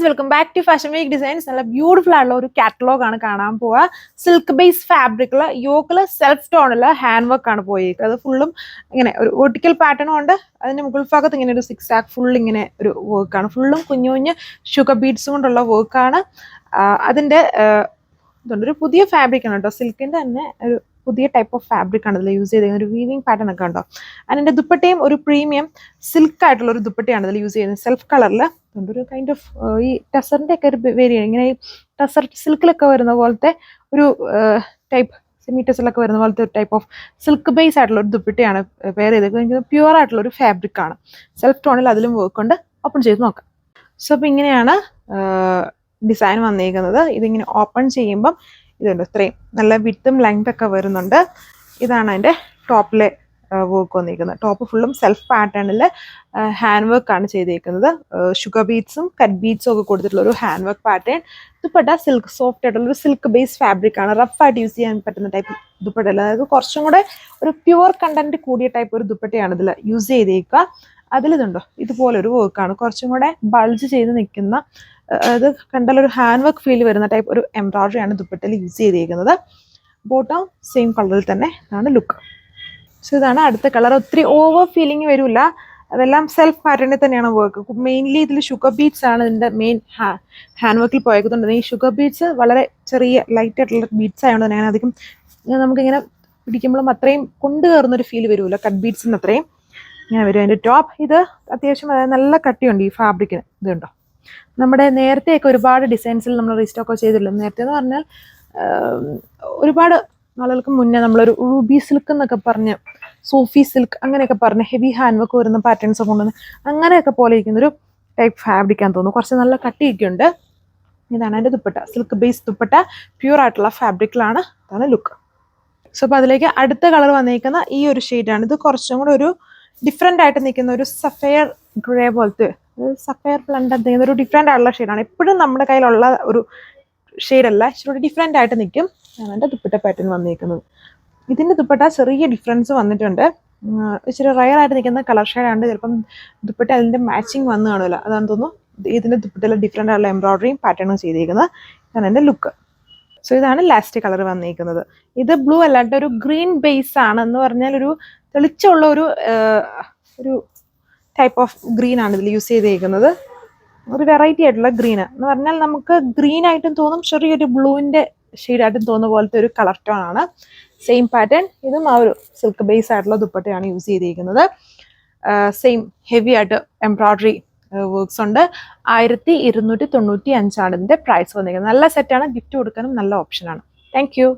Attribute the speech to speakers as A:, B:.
A: Welcome back to fashion week designs. നല്ല beautiful ആയിട്ടുള്ള ഒരു കാറ്റലോഗ് ആണ് കാണാൻ പോവുക. സിൽക്ക് ബേസ് ഫാബ്രിക്കില് യോക്കില് സെൽഫ് ടോണില് ഹാൻഡ് വർക്ക് ആണ് പോയിരിക്കുന്നത്. അത് ഫുള്ളും ഇങ്ങനെ ഒരു വെർട്ടിക്കൽ പാറ്റേണും ഉണ്ട്. അതിന്റെ മുകൾ ഭാഗത്ത് ഇങ്ങനെ ഒരു സിക്സ് ആക്ക് ഫുൾ ഇങ്ങനെ ഒരു വർക്കാണ്. ഫുള്ളും കുഞ്ഞു കുഞ്ഞ് ഷുഗർ ബീഡ്സ് കൊണ്ടുള്ള വർക്കാണ്. അതിന്റെ ഇതുണ്ട്, ഒരു പുതിയ ഫാബ്രിക് ആണ് കേട്ടോ. സിൽക്കിന്റെ തന്നെ ഒരു പുതിയ ടൈപ്പ് ഓഫ് ഫാബ്രിക് ആണ് ഇതിൽ യൂസ് ചെയ്തിരിക്കുന്നത്. ഒരു വീവിംഗ് പാറ്റേൺ ഒക്കെ ഉണ്ടോ. അതിന്റെ ദുപ്പട്ടയും ഒരു പ്രീമിയം സിൽക്ക് ആയിട്ടുള്ള ഒരു ദുപ്പട്ടയാണ് ഇതിൽ യൂസ് ചെയ്യുന്നത്. സെൽഫ് കളറിൽ ഒരു കൈൻഡ് ഓഫ് ഈ ടസറിന്റെ ഒക്കെ ഒരു വേരിയ ഇങ്ങനെ ഈ ടസർ സിൽക്കിലൊക്കെ വരുന്ന പോലത്തെ ഒരു ടൈപ്പ്, സെമി ടസറിലൊക്കെ വരുന്ന പോലത്തെ ഒരു ടൈപ്പ് ഓഫ് സിൽക്ക് ബേസ് ആയിട്ടുള്ള ഒരു ദുപ്പട്ടയാണ് പെയർ ചെയ്തത്. പ്യുവർ ആയിട്ടുള്ള ഒരു ഫാബ്രിക് ആണ്. സെൽഫ് ടോണിൽ അതിലും വർക്ക് ഉണ്ട്. ഓപ്പൺ ചെയ്ത് നോക്കാം. സോ അപ്പോൾ ഇങ്ങനെയാണ് ഡിസൈൻ വന്നിരിക്കുന്നത്. ഇതിങ്ങനെ ഓപ്പൺ ചെയ്യുമ്പം ഇതുണ്ട്, ഇത്രയും നല്ല വിത്തും ലെങ്ത് ഒക്കെ വരുന്നുണ്ട്. ഇതാണ് അതിൻ്റെ ടോപ്പിലെ വർക്ക് വന്നിരിക്കുന്നത്. ടോപ്പ് ഫുള്ളും സെൽഫ് പാറ്റേണിൽ ഹാൻഡ് വർക്ക് ആണ് ചെയ്തിരിക്കുന്നത്. ഷുഗർ ബീഡ്സും കട്ട് ബീഡ്സും ഒക്കെ കൊടുത്തിട്ടുള്ള ഒരു hand work pattern. Dupatta silk soft ആയിട്ടുള്ള ഒരു സിൽക്ക് ബേസ് ഫാബ്രിക് ആണ്. റഫായിട്ട് യൂസ് ചെയ്യാൻ പറ്റുന്ന ടൈപ്പ് ദുപ്പട്ടയല്ല. അതായത് കുറച്ചും കൂടെ ഒരു പ്യുവർ കണ്ടന്റ് കൂടിയ ടൈപ്പ് ഒരു ദുപ്പട്ടയാണ് ഇതിൽ യൂസ് ചെയ്തേക്കുക. അതിലിതുണ്ടോ, ഇതുപോലൊരു വർക്കാണ്. കുറച്ചും കൂടെ ബൾജ് ചെയ്ത് നിൽക്കുന്ന, അത് കണ്ടാൽ ഒരു ഹാൻഡ് വർക്ക് ഫീൽ വരുന്ന ടൈപ്പ് ഒരു എംബ്രോയിഡറി ആണ് ദുപ്പട്ടയിൽ യൂസ് ചെയ്തിരിക്കുന്നത്. ബോട്ടം സെയിം കളറിൽ തന്നെ ആണ് ലുക്ക്. സോ ഇതാണ് അടുത്ത കളർ. ഒത്തിരി ഓവർ ഫീലിംഗ് വരില്ല. അതെല്ലാം സെൽഫ് പാറ്റേണിൽ തന്നെയാണ് വർക്ക്. മെയിൻലി ഇതിൽ ഷുഗർ ബീഡ്സ് ആണ് ഇതിൻ്റെ മെയിൻ ഹാൻഡ് വർക്കിൽ പോയേക്കുന്നുണ്ട്. ഈ ഷുഗർ ബീഡ്സ് വളരെ ചെറിയ ലൈറ്റ് ആയിട്ടുള്ള ബീഡ്സ് ആയതുകൊണ്ട് തന്നെ അങ്ങനെ അധികം നമുക്കിങ്ങനെ പിടിക്കുമ്പോഴും അത്രയും കൊണ്ടു കയറുന്നൊരു ഫീൽ വരില്ല. കട്ട് ബീഡ്സിന് അത്രയും ഇങ്ങനെ വരും. അതിൻ്റെ ടോപ്പ് ഇത് അത്യാവശ്യം നല്ല കട്ടിയുണ്ട് ഈ ഫാബ്രിക്കിന്. ഇതുണ്ടോ, നമ്മുടെ നേരത്തെയൊക്കെ ഒരുപാട് ഡിസൈൻസിൽ നമ്മൾ റീസ്റ്റോക്ക് ചെയ്തിട്ടില്ല. നേരത്തെ എന്ന് പറഞ്ഞാൽ ഒരുപാട് നാളുകൾക്ക് മുന്നേ നമ്മളൊരു റൂബി സിൽക്ക് എന്നൊക്കെ പറഞ്ഞ്, സൂഫി സിൽക്ക് അങ്ങനെയൊക്കെ പറഞ്ഞ് ഹെവി ഹാൻഡ് വർക്ക് വരുന്ന പാറ്റേൺസ് ഒക്കെ കൊണ്ടുവന്ന് അങ്ങനെയൊക്കെ പോലെ ഇരിക്കുന്നൊരു ടൈപ്പ് ഫാബ്രിക്കാന്ന് തോന്നുന്നു. കുറച്ച് നല്ല കട്ടിയൊക്കെ ഉണ്ട്. ഇതാണ് എൻ്റെ dupatta. Silk base dupatta, pure ആയിട്ടുള്ള ഫാബ്രിക്കിലാണ്. അതാണ് ലുക്ക്. സോ അപ്പോൾ അതിലേക്ക് അടുത്ത കളർ വന്നിരിക്കുന്ന ഈ ഒരു ഷെയ്ഡാണ്. ഇത് കുറച്ചും കൂടെ ഒരു ഡിഫറെൻ്റ് ആയിട്ട് നിൽക്കുന്ന ഒരു സഫയർ ഗ്രേ പോലത്തെ, സഫയർ ബ്ലണ്ട് എന്തെങ്കിലും ഒരു ഡിഫറെൻ്റ് ആയിട്ടുള്ള ഷെയ്ഡാണ്. എപ്പോഴും നമ്മുടെ കയ്യിലുള്ള ഒരു ഷെയ്ഡല്ല, ഇച്ചിരി ഡിഫറെൻ്റ് ആയിട്ട് നിൽക്കും. ആണ് എൻ്റെ ദുപ്പട്ട പാറ്റേൺ വന്നിരിക്കുന്നത്. ഇതിൻ്റെ ദുപ്പട്ട ചെറിയ ഡിഫറൻസ് വന്നിട്ടുണ്ട്. ഇച്ചിരി റയർ ആയിട്ട് നിൽക്കുന്ന കളർ ഷെയ്ഡാണ്. ചിലപ്പം ദുപ്പട്ട അതിൻ്റെ മാച്ചിങ് വന്ന് കാണുമല്ലോ, അതാണെന്ന് തോന്നുന്നു. ഇതിൻ്റെ ദുപ്പട്ടയിൽ ഡിഫറെൻ്റ് ആയിട്ടുള്ള എംബ്രോയിഡറിയും പാറ്റേണും ചെയ്തിരിക്കുന്നത്. ഇതാണ് എൻ്റെ ലുക്ക്. സോ ഇതാണ് ലാസ്റ്റ് കളർ വന്നിരിക്കുന്നത്. ഇത് ബ്ലൂ അല്ലാണ്ട് ഒരു ഗ്രീൻ ബേസ് ആണ്. എന്ന് പറഞ്ഞാൽ ഒരു തെളിച്ചുള്ള ഒരു ടൈപ്പ് ഓഫ് ഗ്രീൻ ആണ് ഇതിൽ യൂസ് ചെയ്തിരിക്കുന്നത്. ഒരു വെറൈറ്റി ആയിട്ടുള്ള ഗ്രീൻ എന്ന് പറഞ്ഞാൽ നമുക്ക് ഗ്രീൻ ആയിട്ടും തോന്നും, ചെറിയൊരു ബ്ലൂവിൻ്റെ ഷെയ്ഡായിട്ടും തോന്നുന്ന പോലത്തെ ഒരു കളർ ടോൺ ആണ്. Same pattern. ഇതും ആ ഒരു സിൽക്ക് ബേസ് ആയിട്ടുള്ള ദുപ്പട്ടയാണ് യൂസ് ചെയ്തിരിക്കുന്നത്. സെയിം ഹെവി ആയിട്ട് എംബ്രോയിഡറി വർക്ക്സ് ഉണ്ട്. 1295 ഇതിൻ്റെ പ്രൈസ് വന്നിരിക്കുന്നത്. നല്ല സെറ്റാണ്. ഗിഫ്റ്റ് കൊടുക്കാനും നല്ല ഓപ്ഷനാണ്. Thank you.